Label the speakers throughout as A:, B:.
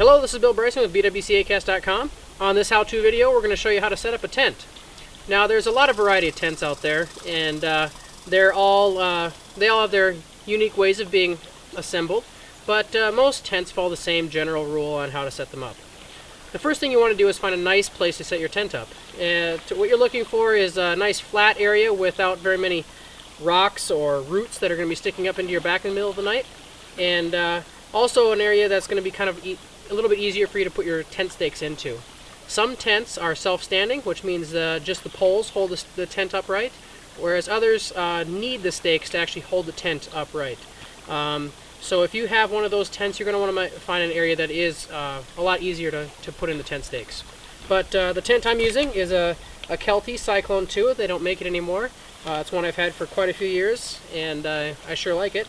A: Hello, this is Bill Bryson with bwcacast.com. On this how-to video, we're going to show you how to set up a tent. Now, there's a lot of variety of tents out there, and they all have their unique ways of being assembled, but most tents follow the same general rule on how to set them up. The first thing you want to do is find a nice place to set your tent up. What you're looking for is a nice flat area without very many rocks or roots that are going to be sticking up into your back in the middle of the night, and also an area that's going to be kind of a little bit easier for you to put your tent stakes into. Some tents are self-standing, which means just the poles hold the tent upright, whereas others need the stakes to actually hold the tent upright. So if you have one of those tents, you're going to want to find an area that is a lot easier to put in the tent stakes. But the tent I'm using is a Kelty Cyclone 2. They don't make it anymore. It's one I've had for quite a few years, and I sure like it.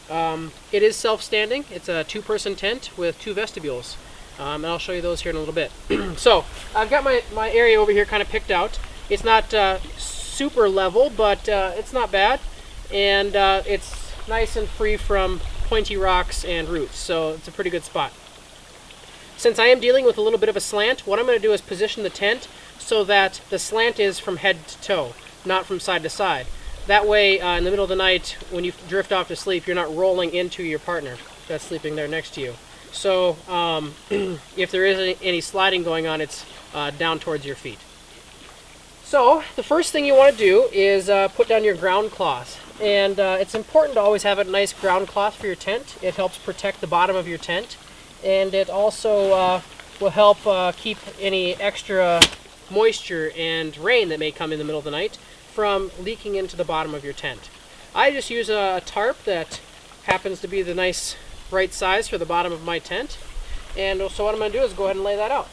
A: It is self-standing. It's a two-person tent with two vestibules. And I'll show you those here in a little bit. So I've got my area over here kind of picked out. It's not super level, but it's not bad. And it's nice and free from pointy rocks and roots, so it's a pretty good spot. Since I am dealing with a little bit of a slant, what I'm going to do is position the tent so that the slant is from head to toe, not from side to side. That way, in the middle of the night, when you drift off to sleep, you're not rolling into your partner that's sleeping there next to you. So if there is any sliding going on, it's down towards your feet. So the first thing you want to do is put down your ground cloth. And it's important to always have a nice ground cloth for your tent. It helps protect the bottom of your tent. And it also will help keep any extra moisture and rain that may come in the middle of the night from leaking into the bottom of your tent. I just use a tarp that happens to be the nice right size for the bottom of my tent. And so what I'm going to do is go ahead and lay that out.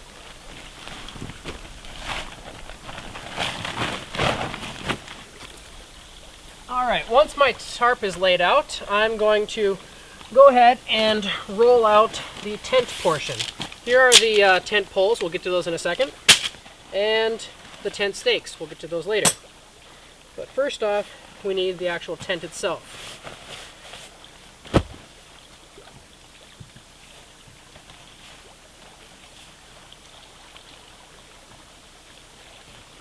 A: Alright, once my tarp is laid out, I'm going to go ahead and roll out the tent portion. Here are the tent poles, we'll get to those in a second, and the tent stakes, we'll get to those later. But first off, we need the actual tent itself.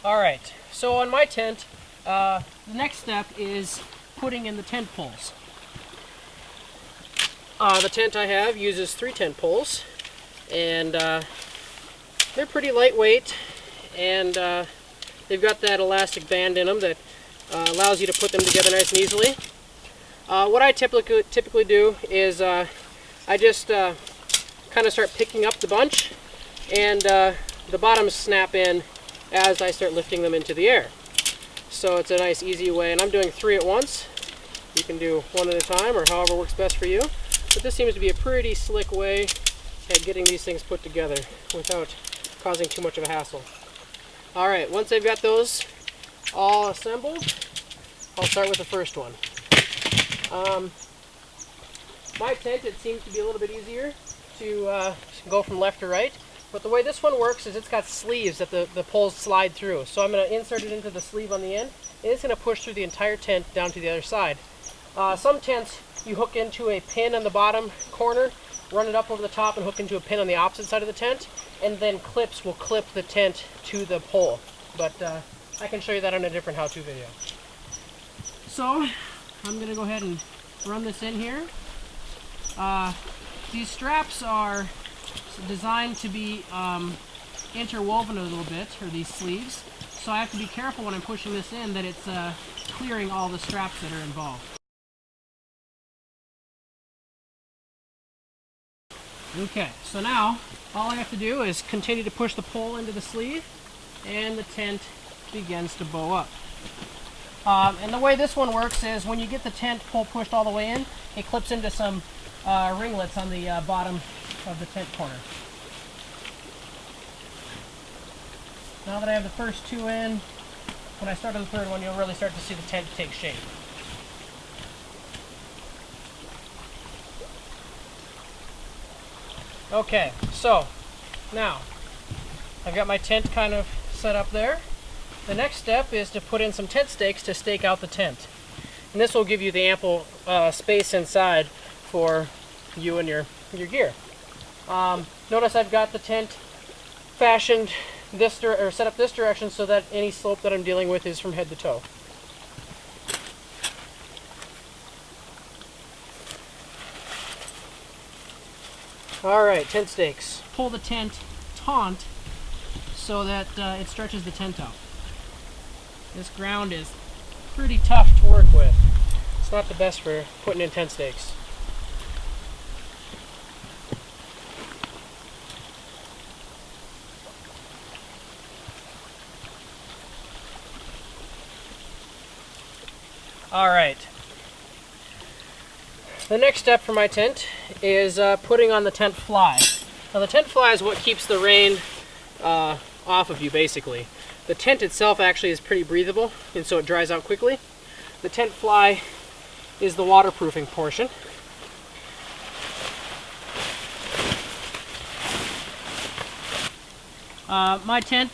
A: Alright, so on my tent, the next step is putting in the tent poles. The tent I have uses 3 tent poles, and they're pretty lightweight, and they've got that elastic band in them that allows you to put them together nice and easily. What I typically do is I just kind of start picking up the bunch, and the bottoms snap in as I start lifting them into the air. So it's a nice easy way, and I'm doing 3 at once. You can do 1 at a time or however works best for you. But this seems to be a pretty slick way at getting these things put together without causing too much of a hassle. Alright, once I've got those all assembled, I'll start with the first one. My tent, it seems to be a little bit easier to go from left to right. But the way this one works is it's got sleeves that the poles slide through. So I'm going to insert it into the sleeve on the end, and it's going to push through the entire tent down to the other side. Some tents you hook into a pin on the bottom corner, run it up over the top, and hook into a pin on the opposite side of the tent, and then clips will clip the tent to the pole. But I can show you that on a different how-to video. So I'm going to go ahead and run this in here. These straps are designed to be interwoven a little bit, or these sleeves, so I have to be careful when I'm pushing this in that it's clearing all the straps that are involved. Okay, so now all I have to do is continue to push the pole into the sleeve, and the tent begins to bow up. And the way this one works is when you get the tent pole pushed all the way in, it clips into some ringlets on the bottom of the tent corner. Now that I have the first 2 in, when I start on the third one, you'll really start to see the tent take shape. Okay, so now I've got my tent kind of set up there. The next step is to put in some tent stakes to stake out the tent. And this will give you the ample space inside for you and your gear. Notice I've got the tent fashioned or set up this direction so that any slope that I'm dealing with is from head to toe. Alright, tent stakes. Pull the tent taut so that it stretches the tent out. This ground is pretty tough to work with. It's not the best for putting in tent stakes. Alright. The next step for my tent is putting on the tent fly. Now the tent fly is what keeps the rain off of you, basically. The tent itself actually is pretty breathable, and so it dries out quickly. The tent fly is the waterproofing portion. My tent,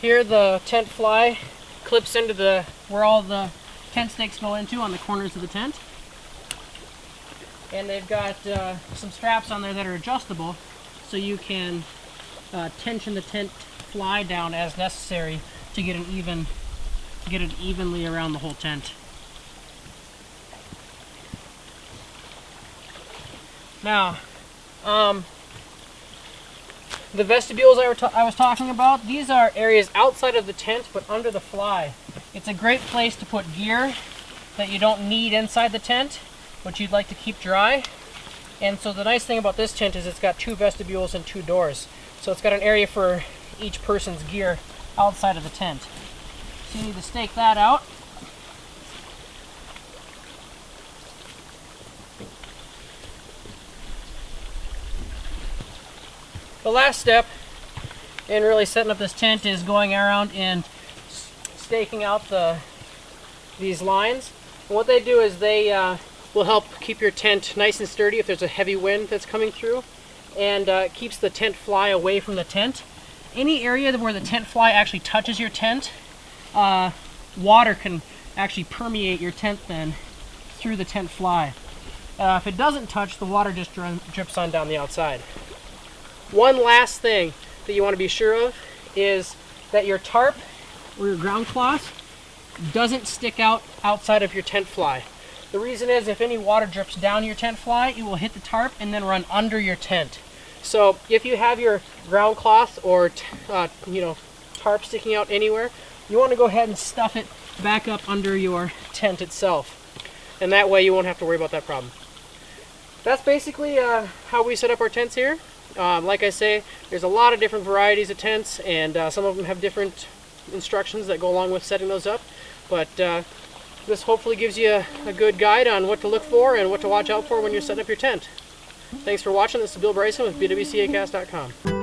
A: here the tent fly clips into where all the tent stakes go into on the corners of the tent. And they've got some straps on there that are adjustable, so you can tension the tent fly down as necessary to get it evenly around the whole tent. Now, the vestibules I was talking about, these are areas outside of the tent but under the fly. It's a great place to put gear that you don't need inside the tent, but you'd like to keep dry. And so the nice thing about this tent is it's got 2 vestibules and 2 doors. So it's got an area for each person's gear outside of the tent. So you need to stake that out. The last step in really setting up this tent is going around and staking out these lines. And what they do is they will help keep your tent nice and sturdy if there's a heavy wind that's coming through, and keeps the tent fly away from the tent. Any area where the tent fly actually touches your tent, water can actually permeate your tent then through the tent fly. If it doesn't touch, the water just drips on down the outside. One last thing that you want to be sure of is that your tarp or your ground cloth doesn't stick out outside of your tent fly. The reason is if any water drips down your tent fly, it will hit the tarp and then run under your tent. So if you have your ground cloth or tarp sticking out anywhere, you want to go ahead and stuff it back up under your tent itself. And that way you won't have to worry about that problem. That's basically how we set up our tents here. Like I say, there's a lot of different varieties of tents, and some of them have different instructions that go along with setting those up. But this hopefully gives you a good guide on what to look for and what to watch out for when you're setting up your tent. Thanks for watching. This is Bill Bryson with bwcacast.com.